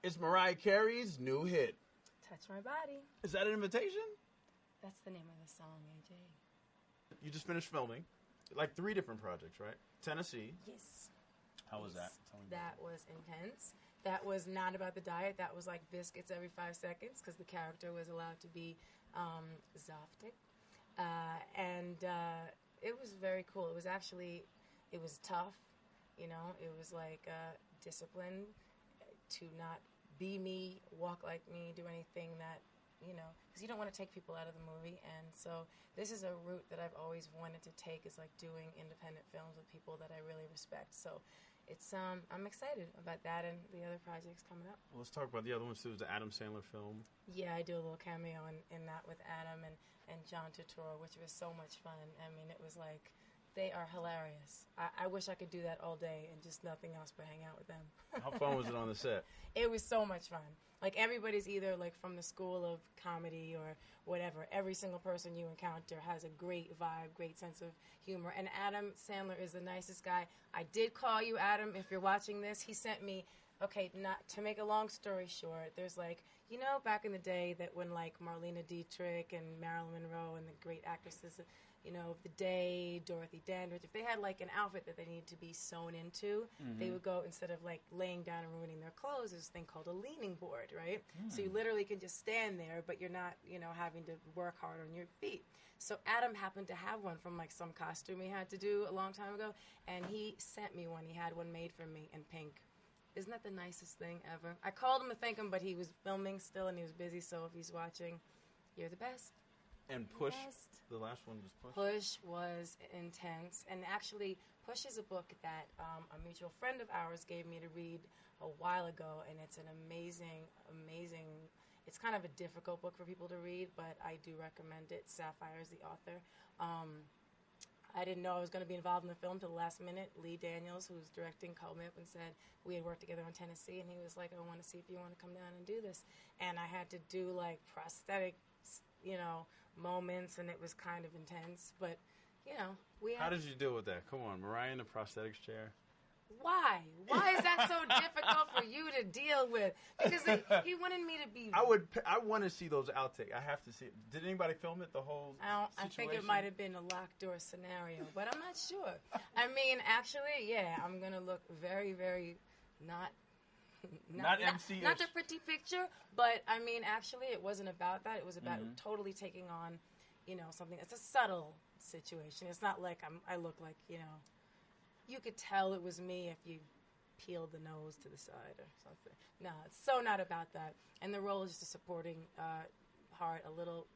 It's Mariah Carey's new hit. Touch My Body. Is that an invitation? That's the name of the song, AJ. You just finished filming. Like 3 different projects, right? Tennessee. Yes. How was that? Tell me That was intense. That was not about the diet. That was like biscuits every 5 seconds because the character was allowed to be Zoftic. And it was very cool. It was tough. You know, it was like discipline to not be me, walk like me, do anything that, you know, because you don't want to take people out of the movie. And so this is a route that I've always wanted to take, is like doing independent films with people that I really respect. So it's I'm excited about that and the other projects coming up. Well, let's talk about the other ones too. It's the Adam Sandler film. Yeah, I do a little cameo in that with Adam and John Turturro, which was so much fun. I mean, it was like, they are hilarious. I wish I could do that all day and just nothing else but hang out with them. How fun was it on the set? It was so much fun. Like, everybody's either like from the school of comedy or whatever. Every single person you encounter has a great vibe, great sense of humor. And Adam Sandler is the nicest guy. I did call you, Adam, if you're watching this. He sent me, okay, not to make a long story short, there's like, you know, back in the day that when like Marlene Dietrich and Marilyn Monroe and the great actresses, you know, of the day, Dorothy Dandridge, if they had like an outfit that they needed to be sewn into, they would go, instead of like laying down and ruining their clothes, there's this thing called a leaning board, right? So you literally can just stand there, but you're not, you know, having to work hard on your feet. So Adam happened to have one from like some costume he had to do a long time ago, and he sent me one. He had one made for me in pink. Isn't that the nicest thing ever? I called him to thank him, but he was filming still and he was busy, so if he's watching, you're the best. And Push, the last one was Push? Push was intense. And actually, Push is a book that a mutual friend of ours gave me to read a while ago, and it's an amazing, it's kind of a difficult book for people to read, but I do recommend it. Sapphire is the author. I didn't know I was going to be involved in the film till the last minute. Lee Daniels, who's directing, called me up and said we had worked together in Tennessee, and he was like, I want to see if you want to come down and do this. And I had to do like prosthetic, you know, moments, and it was kind of intense, but, you know, How did you deal with that? Come on, Mariah in the prosthetics chair. Why is that so difficult for you to deal with? Because he wanted me to be... I want to see those outtakes. I have to see it. Did anybody film it, the whole situation? I think it might have been a locked door scenario, but I'm not sure. I mean, actually, yeah, I'm going to look very, very not MC-ish. Not the pretty picture, but I mean, actually, it wasn't about that. It was about totally taking on, you know, something. It's a subtle situation. It's not like I look like, you know, you could tell it was me if you peeled the nose to the side or something. No, it's so not about that. And the role is just a supporting part, a little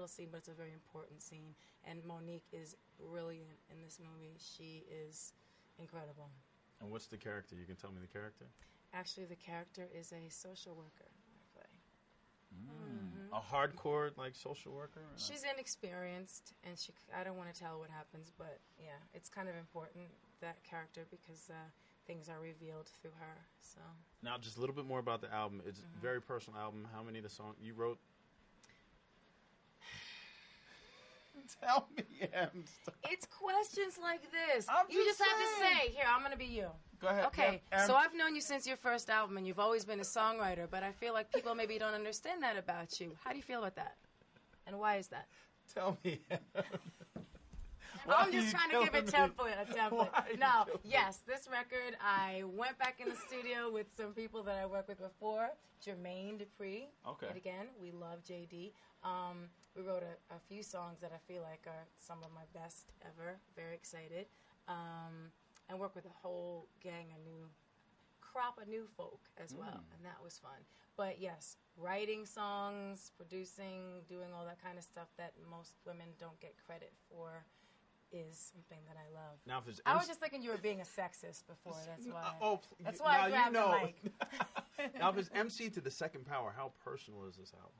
scene, but it's a very important scene. And Monique is brilliant in this movie. She is incredible. And what's the character? You can tell me the character? Actually, the character is a social worker I play. A hardcore, like, social worker? She's inexperienced, and I don't want to tell what happens, but yeah, it's kind of important, that character, because things are revealed through her. So now, just a little bit more about the album. It's a very personal album. How many of the songs you wrote? Tell me, Em. It's questions like this. You just have to say, here, I'm going to be you. Go ahead. Okay, so I've known you since your first album, and you've always been a songwriter, but I feel like people maybe don't understand that about you. How do you feel about that? And why is that? Tell me. I'm just trying to give a template. No, yes, this record, I went back in the studio with some people that I worked with before, Jermaine Dupri. Okay. And again, we love JD. We wrote a few songs that I feel like are some of my best ever. Very excited. And worked with a whole gang, a new folk as well, and that was fun. But yes, writing songs, producing, doing all that kind of stuff that most women don't get credit for is something that I love. Now, if it's I was just thinking you were being a sexist before. That's why. That's why I grabbed the mic. Now, if it's MC to the Second Power, how personal is this album?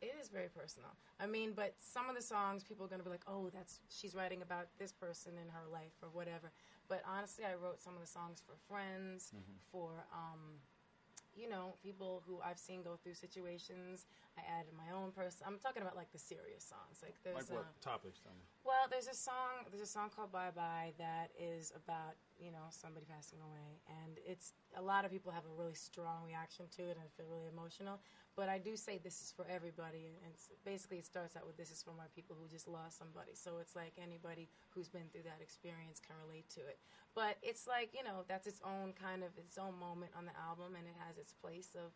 It is very personal. I mean, but some of the songs, people are going to be like, oh, she's writing about this person in her life or whatever. But honestly, I wrote some of the songs for friends, for, you know, people who I've seen go through situations. I added my own person. I'm talking about, like, the serious songs. Like what topics? Tell me. Well, there's a song called Bye Bye that is about somebody passing away, and it's a lot of people have a really strong reaction to it and feel really emotional. But I do say this is for everybody, and basically it starts out with this is for my people who just lost somebody. So it's like anybody who's been through that experience can relate to it. But it's like that's its own moment on the album, and it has its place of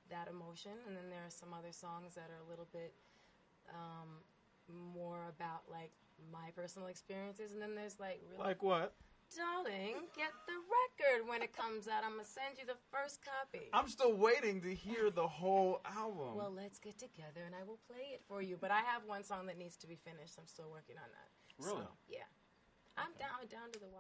that emotion. And then there are some other songs that are a little bit more about like my personal experiences, and then there's like really, like what? darling, get the record when it comes out. I'm gonna send you the first copy. I'm still waiting to hear the whole album. Well, let's get together and I will play it for you. But I have one song that needs to be finished. I'm still working on that. Really? So, yeah. I'm down to the